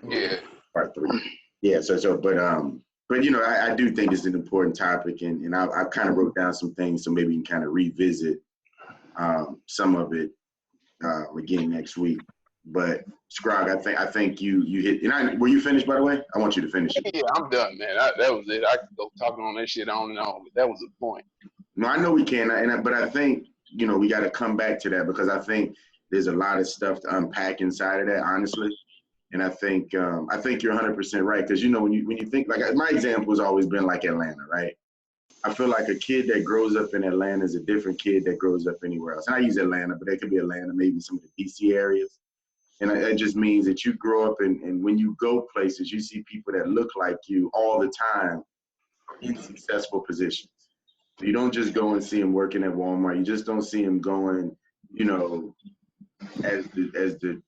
Yeah. Part 3. Yeah. But you know, I do think it's an important topic, and I kind of wrote down some things, so maybe we can kind of revisit some of it again next week. But Scrog, I think you hit. And were you finished, by the way? I want you to finish it. Yeah, I'm done, man. That was it. I could go talking on that shit on and on, but that was the point. No, I know we can, but I think we got to come back to that, because I think there's a lot of stuff to unpack inside of that, honestly. And I think you're 100% right, because when you think, like, my example has always been like Atlanta, right? I feel like a kid that grows up in Atlanta is a different kid that grows up anywhere else. And I use Atlanta, but it could be Atlanta, maybe some of the DC areas. And it just means that you grow up and when you go places, you see people that look like you all the time in successful positions. You don't just go and see them working at Walmart. You just don't see them going, as the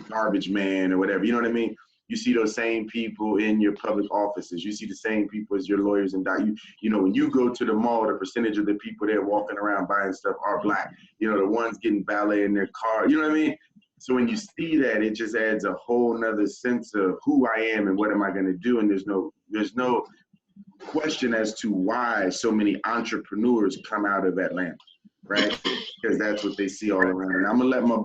garbage man or whatever. You know what I mean? You see those same people in your public offices. You see the same people as your lawyers and doctors. When you go to the mall, the percentage of the people there walking around buying stuff are Black. The ones getting valet in their car. You know what I mean? So when you see that, it just adds a whole nother sense of who I am and what am I going to do. And there's no question as to why so many entrepreneurs come out of Atlanta, right? Because that's what they see all around. And I'm gonna let my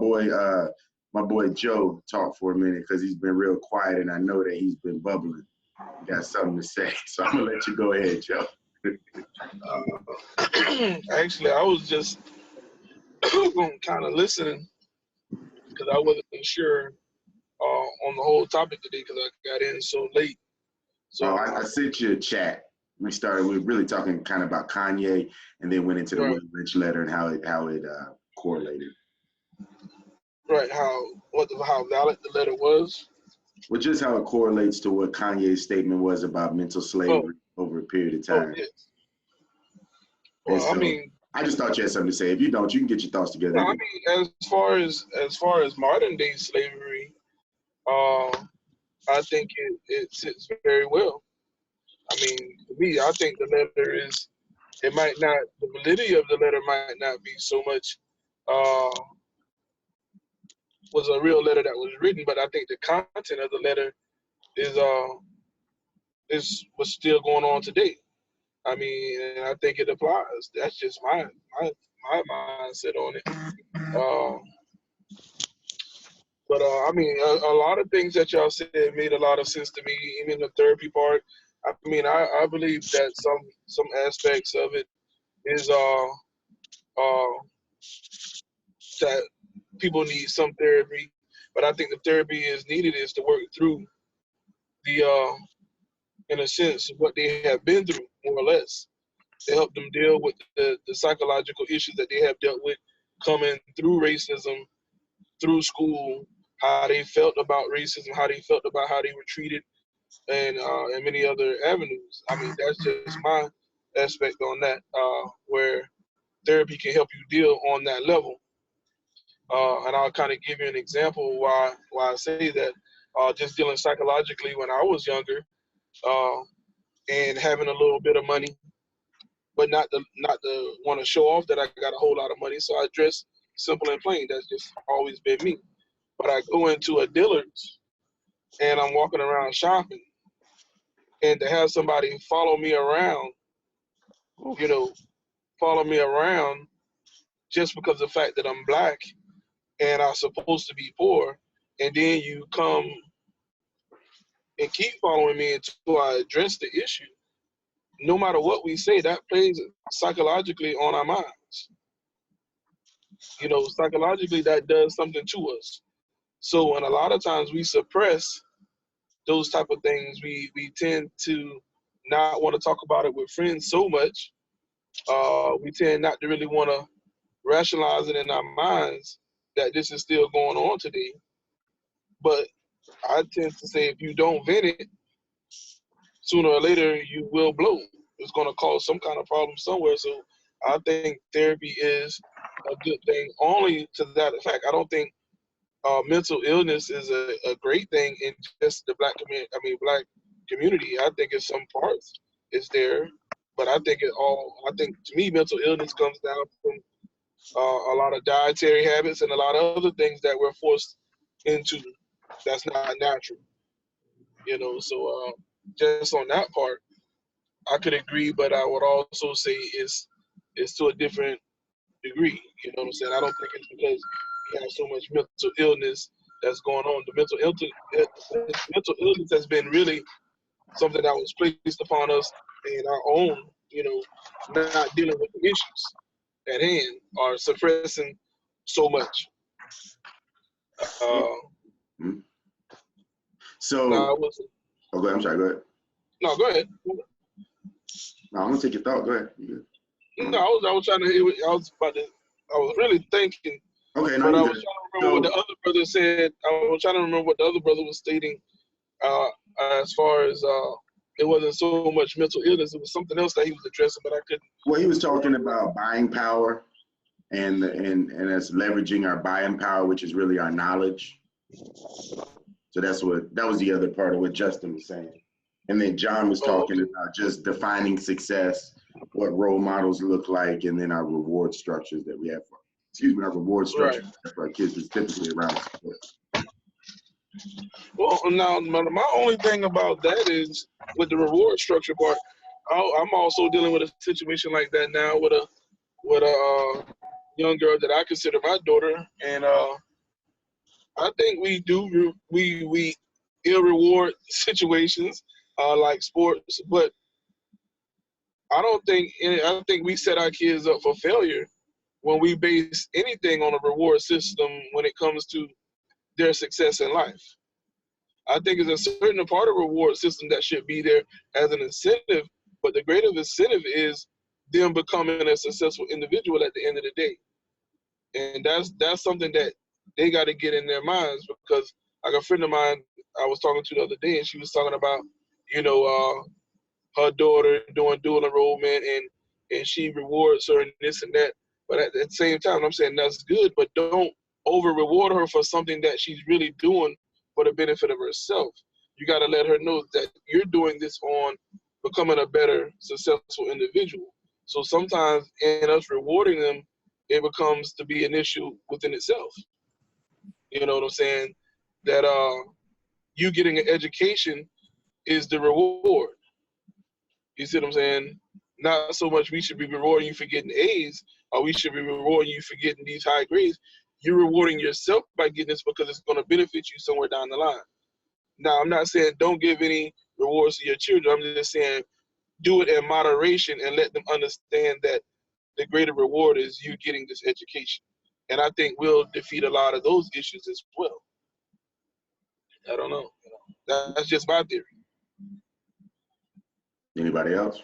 boy Joe talk for a minute, because he's been real quiet and I know that he's been bubbling. He got something to say, so I'm gonna let you go ahead, Joe. Actually, I was just kind of listening, because I wasn't sure on the whole topic today, because I got in so late. So I sent you a chat. We were really talking kind of about Kanye, and then went into the Willie Lynch letter and how it correlated. Right, how valid the letter was. Well, just how it correlates to what Kanye's statement was about mental slavery over a period of time. Yes. Well, so, I just thought you had something to say. If you don't, you can get your thoughts together. No, as far as modern day slavery, I think it sits very well. To me, I think the letter the validity of the letter might not be so much was a real letter that was written, but I think the content of the letter is what's still going on today. And I think it applies. That's just my mindset on it. But a lot of things that y'all said made a lot of sense to me. Even the therapy part. I believe that some aspects of it is that people need some therapy, but I think the therapy is needed is to work through the in a sense what they have been through, more or less, to help them deal with the psychological issues that they have dealt with coming through racism, through school, how they felt about racism, how they felt about how they were treated, and many other avenues. That's just my aspect on that, where therapy can help you deal on that level. And I'll kind of give you an example why I say that. Just dealing psychologically when I was younger, and having a little bit of money, but not to want to show off that I got a whole lot of money. So I dress simple and plain. That's just always been me. But I go into a Dillard's and I'm walking around shopping, and to have somebody follow me around, just because of the fact that I'm Black and I'm supposed to be poor, and then you come and keep following me until I address the issue. No matter what we say, that plays psychologically on our minds. Psychologically that does something to us. So, and a lot of times we suppress those type of things. We tend to not want to talk about it with friends so much. We tend not to really want to rationalize it in our minds that this is still going on today. But I tend to say if you don't vent it, sooner or later you will blow. It's going to cause some kind of problem somewhere. So I think therapy is a good thing only to that effect. I don't think mental illness is a great thing in just the Black community. I think in some parts it's there, but I think to me mental illness comes down from a lot of dietary habits and a lot of other things that we're forced into that's not natural. You know, so just on that part, I could agree, but I would also say it's to a different degree. You know what I'm saying? I don't think it's because we have so much mental illness that's going on. The mental illness has been really something that was placed upon us in our own, you know, not dealing with the issues at hand or suppressing so much. Mm-hmm. So, Now, go ahead. I'm sorry. Go ahead. no, go ahead. No, I'm gonna take your thought. Go ahead. No, I was trying to hear. I was really thinking. Okay, no, But I you was good. trying to remember what the other brother said. I was trying to remember what the other brother was stating, as far as it wasn't so much mental illness. It was something else that he was addressing, but I couldn't. Well, he was talking about buying power and us leveraging our buying power, which is really our knowledge. So that was the other part of what Justin was saying. And then John was talking about just defining success, what role models look like, and then our reward structures that we have for, our reward structures for our kids is typically around success. Well, now my only thing about that is with the reward structure part. I'm also dealing with a situation like that now with a young girl that I consider my daughter, and I think we ill reward situations like sports, but I think we set our kids up for failure when we base anything on a reward system when it comes to their success in life. I think it's a certain part of reward system that should be there as an incentive, but the greater incentive is them becoming a successful individual at the end of the day. And that's something that they got to get in their minds, because like a friend of mine I was talking to the other day, and she was talking about, her daughter doing dual enrollment, and she rewards her and this and that. But at the same time, I'm saying that's good, but don't over reward her for something that she's really doing for the benefit of herself. You got to let her know that you're doing this on becoming a better, successful individual. So sometimes in us rewarding them, it becomes to be an issue within itself. You know what I'm saying? That you getting an education is the reward. You see what I'm saying? Not so much we should be rewarding you for getting A's, or we should be rewarding you for getting these high grades. You're rewarding yourself by getting this because it's going to benefit you somewhere down the line. Now, I'm not saying don't give any rewards to your children. I'm just saying do it in moderation and let them understand that the greater reward is you getting this education. And I think we'll defeat a lot of those issues as well. I don't know. That's just my theory. Anybody else?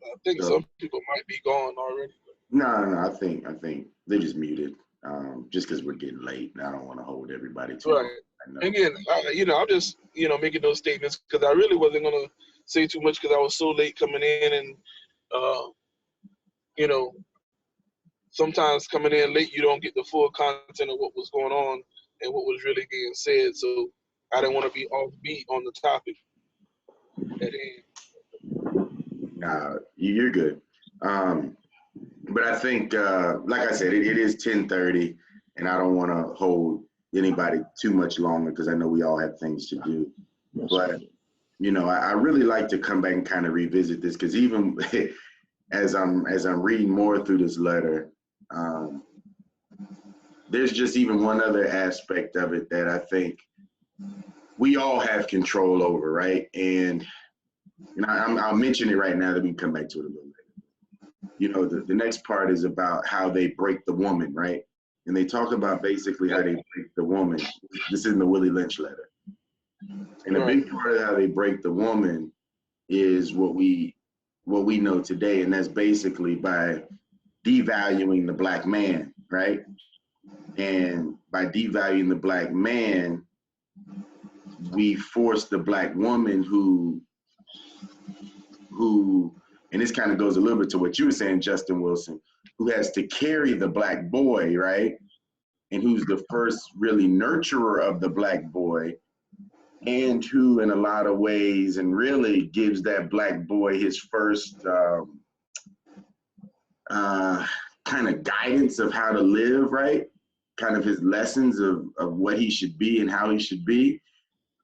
I think some people might be gone already. No, I think they just muted. Just because we're getting late, and I don't want to hold everybody too long. Again, I'm just making those statements because I really wasn't gonna say too much because I was so late coming in, and sometimes coming in late you don't get the full content of what was going on and what was really being said. So I didn't want to be offbeat on the topic at hand. Nah, you're good. But I think, like I said, it is 10:30, and I don't want to hold anybody too much longer because I know we all have things to do. But I really like to come back and kind of revisit this, because even as I'm reading more through this letter, there's just even one other aspect of it that I think we all have control over, right? And I'll mention it right now, then we can come back to it a little later. The next part is about how they break the woman, right? And they talk about basically how they break the woman. This is in the Willie Lynch letter. And a big part of how they break the woman is what we know today, and that's basically by devaluing the black man, right? And by devaluing the black man, we force the black woman who, and this kind of goes a little bit to what you were saying, Justin Wilson, who has to carry the black boy, right? And who's the first really nurturer of the black boy, and who in a lot of ways and really gives that black boy his first kind of guidance of how to live, right? kind of his lessons of what he should be and how he should be.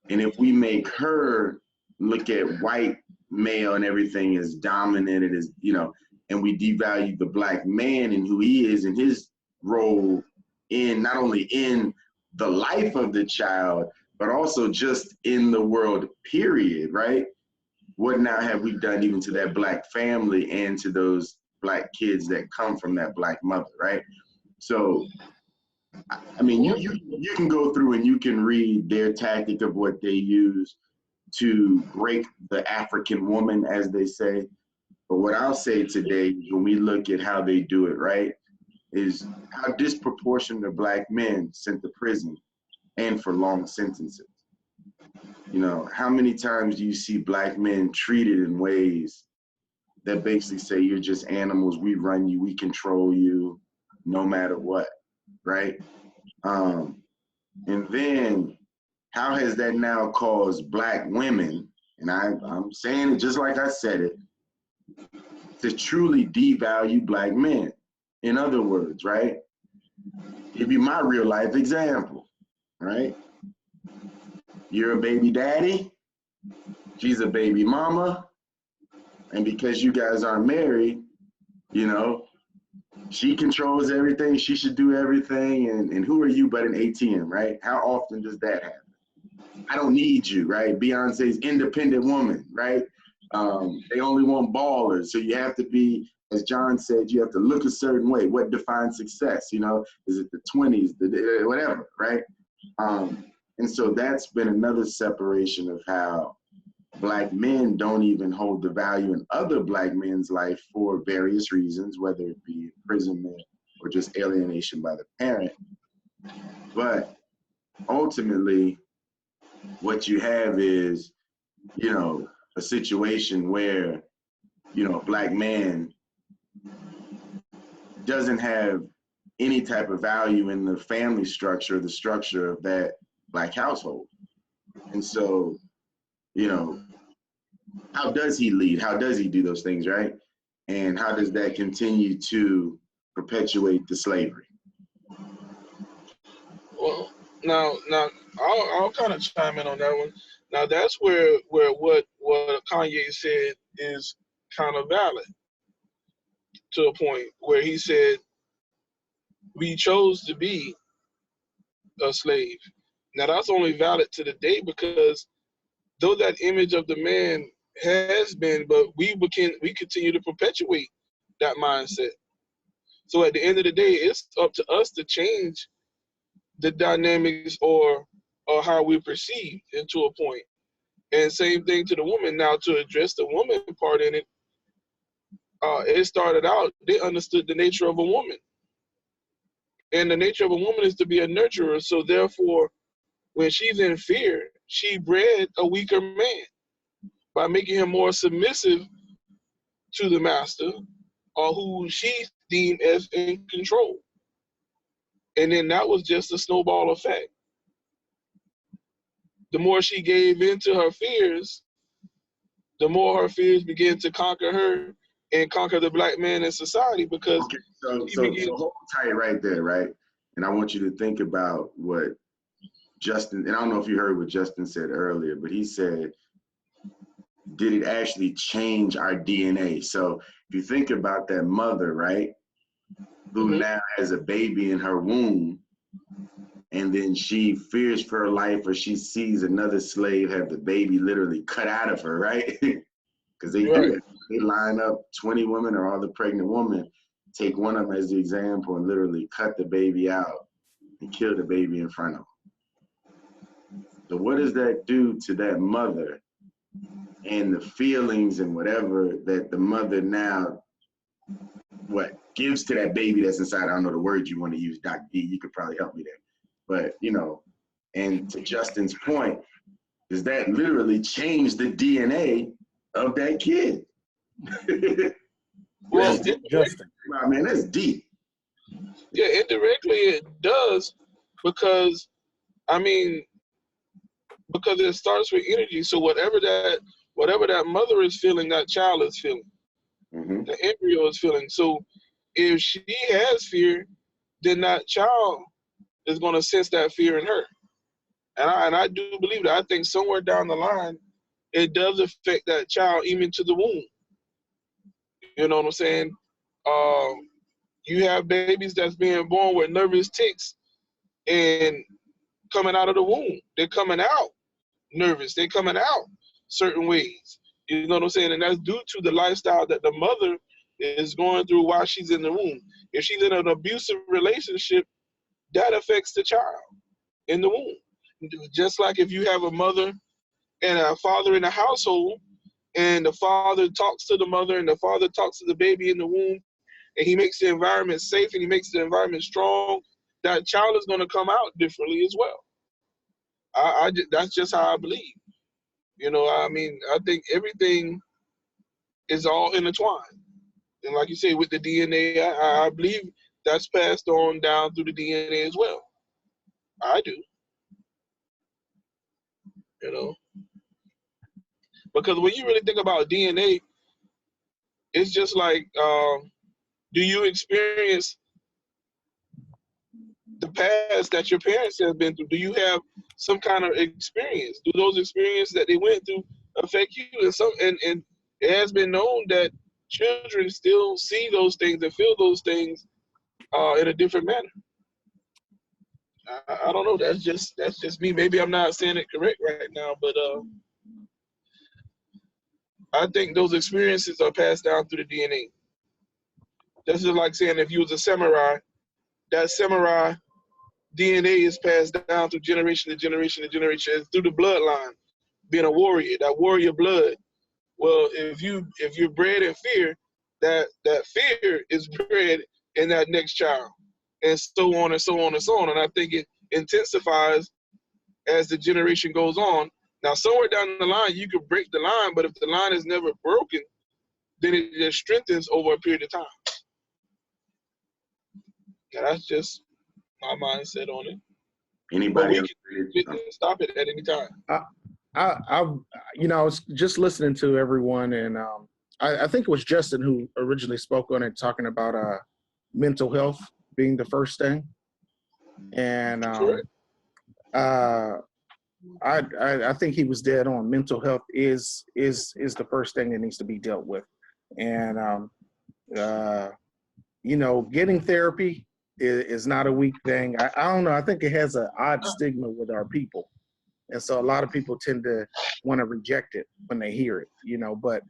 And if we make her look at white male and everything as dominant, it is, you know, and we devalue the black man and who he is and his role in not only in the life of the child, but also just in the world, period, right? What now have we done even to that black family and to those black kids that come from that black mother, right? So, I mean, you can go through and you can read their tactic of what they use to break the African woman, as they say. But what I'll say today, when we look at how they do it, right, is how disproportionate are black men sent to prison and for long sentences. You know, how many times do you see black men treated in ways that basically say you're just animals, we run you, we control you, no matter what, right? And then how has that now caused black women, and I'm saying it just like I said it, to truly devalue black men? In other words, right? Give you my real life example, right? You're a baby daddy, she's a baby mama, and because you guys aren't married, you know, she controls everything, she should do everything, and who are you but an ATM, right? How often does that happen? I don't need you, right? Beyonce's independent woman, right? They only want ballers, so you have to be, as John said, you have to look a certain way. What defines success? You know, is it the 20s, the whatever, right? And so that's been another separation of how black men don't even hold the value in other black men's life for various reasons, whether it be imprisonment or just alienation by the parent. But ultimately, what you have is, you know, a situation where, you know, a black man doesn't have any type of value in the family structure, the structure of that black household. And so, you know, how does he lead? How does he do those things, right? And how does that continue to perpetuate the slavery? Well, now, I'll kind of chime in on that one. Now, that's where what Kanye said is kind of valid to a point where he said we chose to be a slave. Now, that's only valid to the day because though that image of the man has been, but we continue to perpetuate that mindset. So at the end of the day, it's up to us to change the dynamics or how we perceive into a point. And same thing to the woman. Now, to address the woman part in it, it started out, they understood the nature of a woman. And the nature of a woman is to be a nurturer. So therefore, when she's in fear, she bred a weaker man by making him more submissive to the master or who she deemed as in control. And then that was just a snowball effect. The more she gave in to her fears, the more her fears began to conquer her and conquer the black man in society because okay, so hold tight right there, right? And I want you to think about what Justin, and I don't know if you heard what Justin said earlier, but he said, did it actually change our DNA? So if you think about that mother, right, who now has a baby in her womb, and then she fears for her life or she sees another slave have the baby literally cut out of her, right? Because they do it. They line up 20 women or all the pregnant women, take one of them as the example and literally cut the baby out and kill the baby in front of them. So what does that do to that mother and the feelings and whatever that the mother now, what, gives to that baby that's inside? I don't know the word you want to use, Doc D, you could probably help me there. But, you know, and to Justin's point, does that literally change the DNA of that kid? Well, Justin. Wow, man, that's deep. Yeah, indirectly it does because, I mean, because it starts with energy. So whatever that mother is feeling, that child is feeling. Mm-hmm. The embryo is feeling. So if she has fear, then that child is going to sense that fear in her. And I do believe that. I think somewhere down the line, it does affect that child even to the womb. You know what I'm saying? You have babies that's being born with nervous tics and coming out of the womb. They're coming out nervous. They're coming out certain ways. You know what I'm saying? And that's due to the lifestyle that the mother is going through while she's in the womb. If she's in an abusive relationship, that affects the child in the womb. Just like if you have a mother and a father in the household, and the father talks to the mother and the father talks to the baby in the womb, and he makes the environment safe and he makes the environment strong, that child is going to come out differently as well. That's just how I believe. You know, I mean, I think everything is all intertwined. And like you say, with the DNA, I believe that's passed on down through the DNA as well. I do. You know? Because when you really think about DNA, it's just like, do you experience the past that your parents have been through? Do you have some kind of experience? Do those experiences that they went through affect you? And it has been known that children still see those things and feel those things in a different manner. I don't know. That's just me. Maybe I'm not saying it correct right now, but I think those experiences are passed down through the DNA. This is like saying if you was a samurai, that samurai DNA is passed down through generation to generation to generation through the bloodline. Being a warrior, that warrior blood. Well, if you're bred in fear, that fear is bred in that next child, and so on and so on and so on. And I think it intensifies as the generation goes on. Now, somewhere down the line, you could break the line, but if the line is never broken, then it just strengthens over a period of time. Now, that's just my mindset on it. Anybody else? We can stop it at any time. I was just listening to everyone, and I think it was Justin who originally spoke on it, talking about mental health being the first thing, and I think he was dead on. Mental health is the first thing that needs to be dealt with, and getting therapy is not a weak thing. I don't know. I think it has an odd stigma with our people. And so a lot of people tend to want to reject it when they hear it, but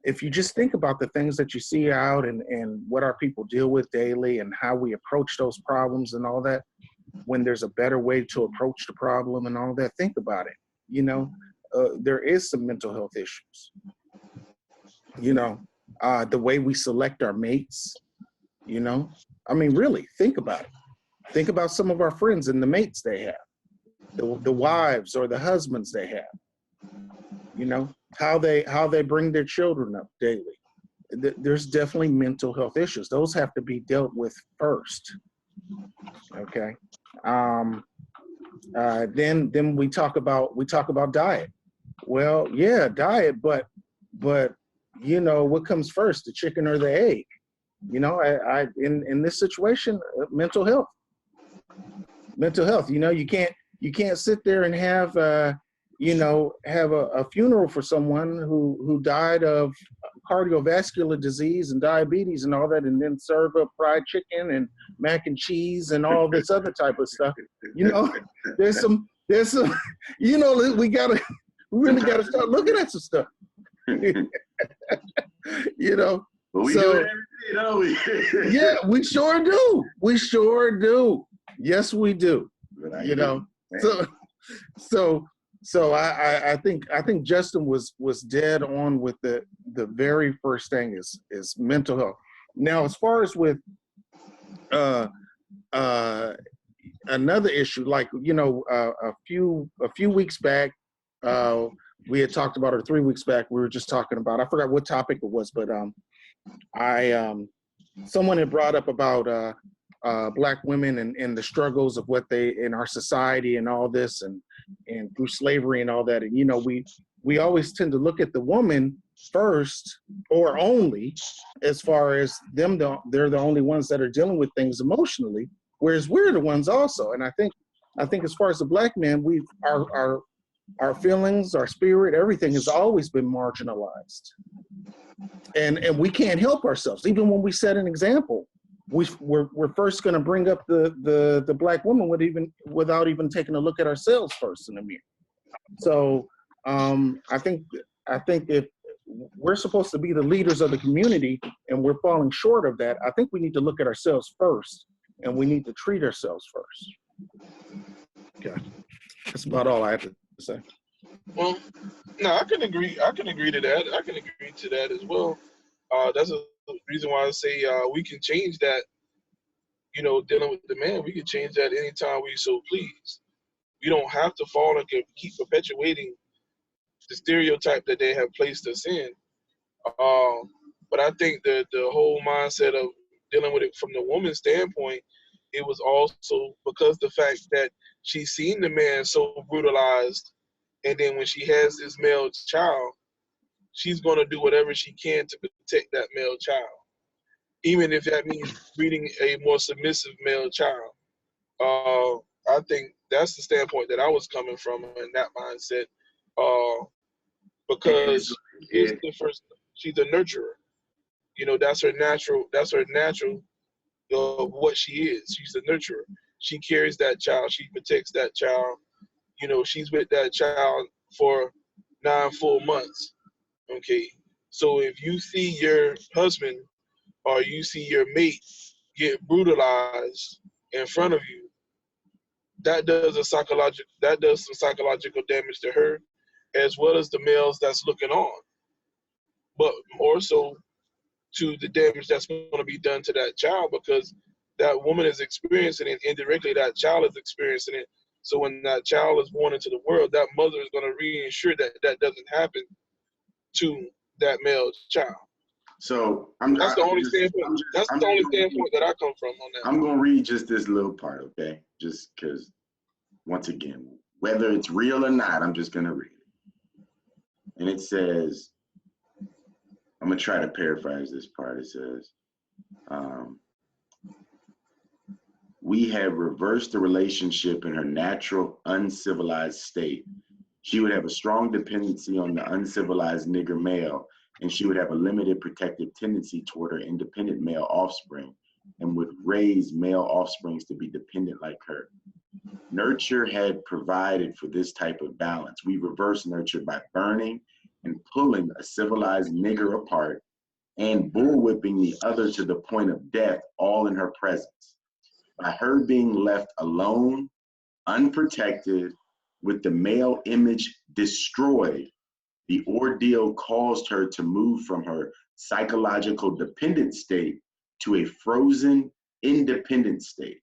if you just think about the things that you see out and what our people deal with daily and how we approach those problems and all that, when there's a better way to approach the problem and all that, think about it. There is some mental health issues. The way we select our mates, really think about it. Think about some of our friends and the mates they have. The wives or the husbands they have, how they bring their children up daily. There's definitely mental health issues. Those have to be dealt with first. Okay. Then we talk about diet. Well, yeah, diet, but what comes first, the chicken or the egg? In this situation, mental health. You can't sit there and have a funeral for someone who died of cardiovascular disease and diabetes and all that, and then serve up fried chicken and mac and cheese and all this other type of stuff. There's some, we really gotta start looking at some stuff. But we do it every day, don't we? Yeah, we sure do. We sure do. Yes, we do. So I think Justin was dead on with the very first thing is mental health. Now, as far as with another issue, like a few weeks back, we had talked about, or 3 weeks back, we were just talking about, I forgot what topic it was, but someone had brought up about Black women and the struggles of what they in our society and all this and through slavery and all that. And we always tend to look at the woman first or only, as far as they're the only ones that are dealing with things emotionally. whereas we're the ones also. And I think as far as the black man, our feelings, our spirit, everything has always been marginalized. And we can't help ourselves. Even when we set an example, we're first going to bring up the black woman without even taking a look at ourselves first in the mirror. So I think if we're supposed to be the leaders of the community and we're falling short of that, I think we need to look at ourselves first, and we need to treat ourselves first. Okay, that's about all I have to say. Well, no, I can agree. I can agree to that. I can agree to that as well. That's a reason why I say we can change that. You know, dealing with the man, we can change that anytime we so please. We don't have to fall and keep perpetuating the stereotype that they have placed us in. But I think the whole mindset of dealing with it from the woman's standpoint, it was also because the fact that she's seen the man so brutalized, and then when she has this male child, she's going to do whatever she can to protect that male child, even if that means breeding a more submissive male child. I think that's the standpoint that I was coming from in that mindset, because it's the first. She's a nurturer. You know, that's her natural. That's her natural. What she is. She's a nurturer. She carries that child. She protects that child. You know, she's with that child for 9 full months. Okay, so if you see your husband or you see your mate get brutalized in front of you, that does some psychological damage to her, as well as the males that's looking on, but more so to the damage that's going to be done to that child, because that woman is experiencing it indirectly, that child is experiencing it. So when that child is born into the world, that mother is going to reassure that that doesn't happen to that male child. So that's the only standpoint that I come from on that. I'm going to read just this little part, okay? Just because, once again, whether it's real or not, I'm just going to read it. And it says, I'm going to try to paraphrase this part. It says, we have reversed the relationship in her natural, uncivilized state. She would have a strong dependency on the uncivilized nigger male, and she would have a limited protective tendency toward her independent male offspring, and would raise male offsprings to be dependent like her. Nurture had provided for this type of balance. We reverse nurture by burning and pulling a civilized nigger apart and bullwhipping the other to the point of death, all in her presence. By her being left alone, unprotected, with the male image destroyed, the ordeal caused her to move from her psychological dependent state to a frozen, independent state.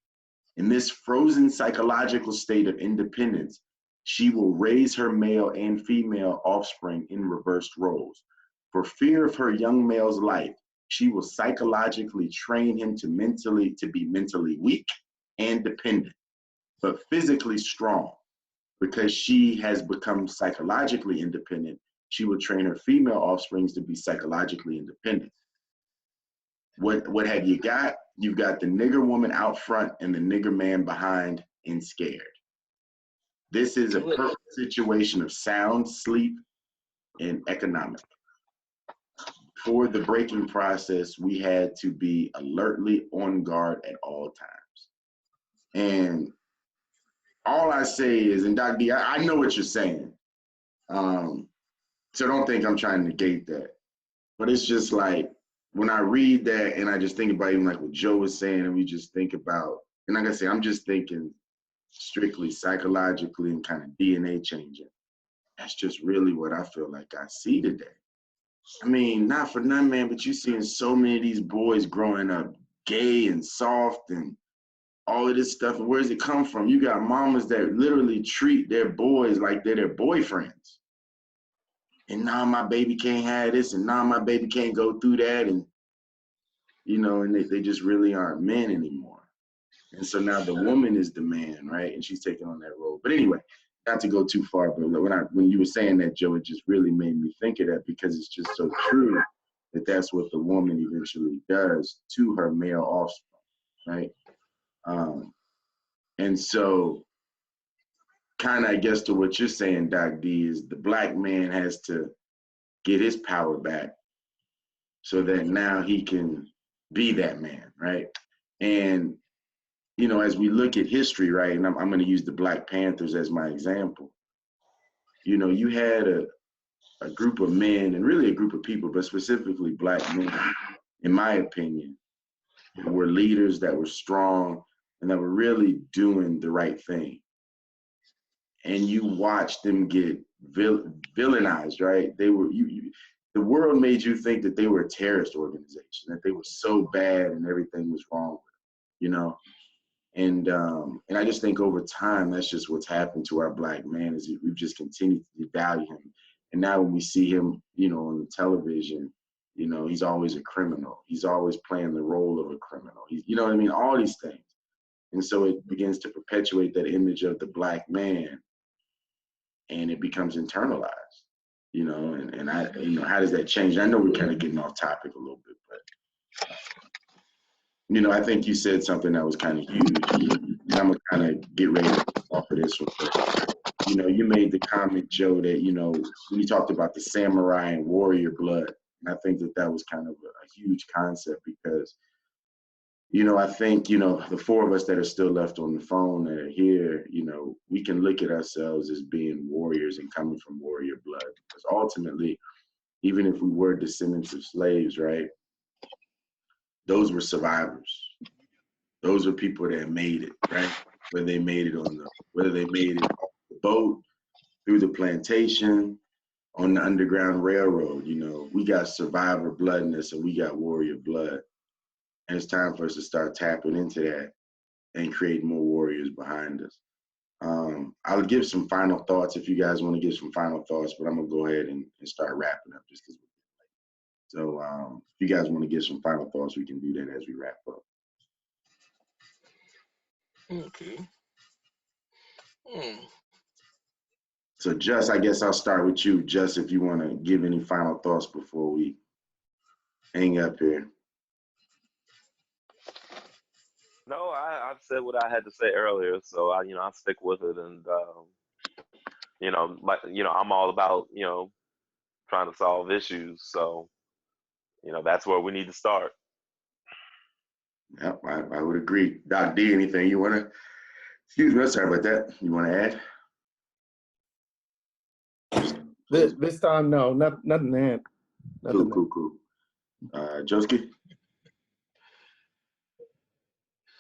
In this frozen psychological state of independence, she will raise her male and female offspring in reversed roles. For fear of her young male's life, she will psychologically train him to be mentally weak and dependent, but physically strong. Because she has become psychologically independent, she will train her female offsprings to be psychologically independent. What have you got? You've got the nigger woman out front and the nigger man behind and scared. This is a perfect situation of sound sleep and economic. For the breaking process, we had to be alertly on guard at all times. And all I say is, and Doc D, I know what you're saying. So don't think I'm trying to negate that. But it's just like, when I read that and I just think about even like what Joe was saying, and we just think about, and like I say, I'm just thinking strictly psychologically and kind of DNA changing. That's just really what I feel like I see today. I mean, not for none, man, but you're seeing so many of these boys growing up gay and soft and all of this stuff. And where does it come from? You got mamas that literally treat their boys like they're their boyfriends. And now my baby can't have this, and now my baby can't go through that. And, you know, and they just really aren't men anymore. And so now the woman is the man, right? And she's taking on that role. But anyway, not to go too far, but when you were saying that, Joe, it just really made me think of that, because it's just so true that that's what the woman eventually does to her male offspring, right? And so, kind of, I guess, to what you're saying, Doc D, is the black man has to get his power back so that now he can be that man, right? And, you know, as we look at history, right, and I'm going to use the Black Panthers as my example, you know, you had a group of men and really a group of people, but specifically black men, in my opinion, who were leaders that were strong and that were really doing the right thing. And you watched them get villainized, right? They were the world made you think that they were a terrorist organization, that they were so bad and everything was wrong with them, you know. And I just think over time, that's just what's happened to our black man, is we've just continued to devalue him. And now when we see him, you know, on the television, you know, he's always a criminal. He's always playing the role of a criminal. You know what I mean? All these things. And so it begins to perpetuate that image of the black man, and it becomes internalized, you know, and I, you know, how does that change? I know we're kind of getting off topic a little bit, but, you know, I think you said something that was kind of huge, and I'm gonna kind of get ready to go off of this one. But, you know, you made the comment, Joe, that, you know, when you talked about the samurai and warrior blood, and I think that that was kind of a huge concept, because, you know, I think, you know, the four of us that are still left on the phone that are here, you know, we can look at ourselves as being warriors and coming from warrior blood, because ultimately, even if we were descendants of slaves, right, those were survivors. Those are people that made it, right? Whether they made it off the boat, through the plantation, on the Underground Railroad. You know, we got survivor blood in us, and we got warrior blood. And it's time for us to start tapping into that and create more warriors behind us. I'll give some final thoughts if you guys want to give some final thoughts, but I'm gonna go ahead and start wrapping up just because. So if you guys want to give some final thoughts, we can do that as we wrap up. Okay. So Just, I guess I'll start with you. Just, if you want to give any final thoughts before we hang up here. No, I've said what I had to say earlier, so I'll stick with it, and I'm all about trying to solve issues, so that's where we need to start. Yep, I would agree. Doc D, anything you want to? Excuse me, sorry about that. You want to add? This time, no, nothing to add. Cool. Joski?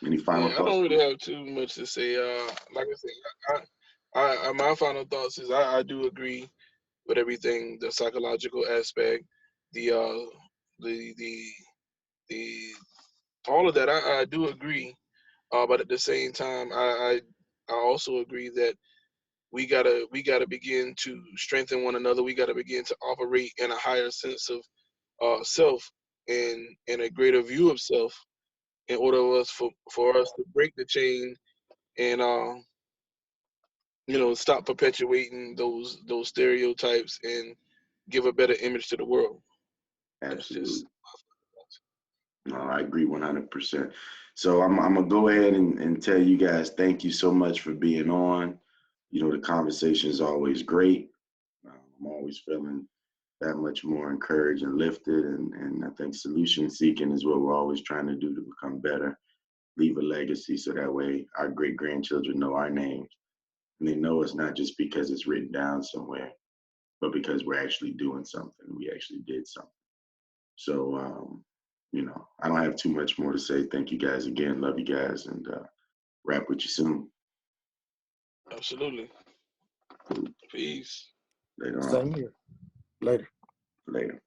Any final thoughts? I don't really have too much to say. Like I said, I my final thoughts is I do agree with everything, the psychological aspect, the all of that. I do agree, but at the same time, I also agree that we gotta begin to strengthen one another. We gotta begin to operate in a higher sense of self and a greater view of self, in order for us to break the chain and stop perpetuating those stereotypes and give a better image to the world. Absolutely. No, I agree 100%. So I'm gonna go ahead and tell you guys, thank you so much for being on. You know, the conversation is always great. I'm always feeling that much more encouraged and lifted, and I think solution seeking is what we're always trying to do to become better, leave a legacy, so that way our great grandchildren know our names, and they know us not just because it's written down somewhere, but because we're actually doing something. We actually did something. So I don't have too much more to say. Thank you guys again. Love you guys, and wrap with you soon. Absolutely. Peace. Later on. Same here. Later. Later.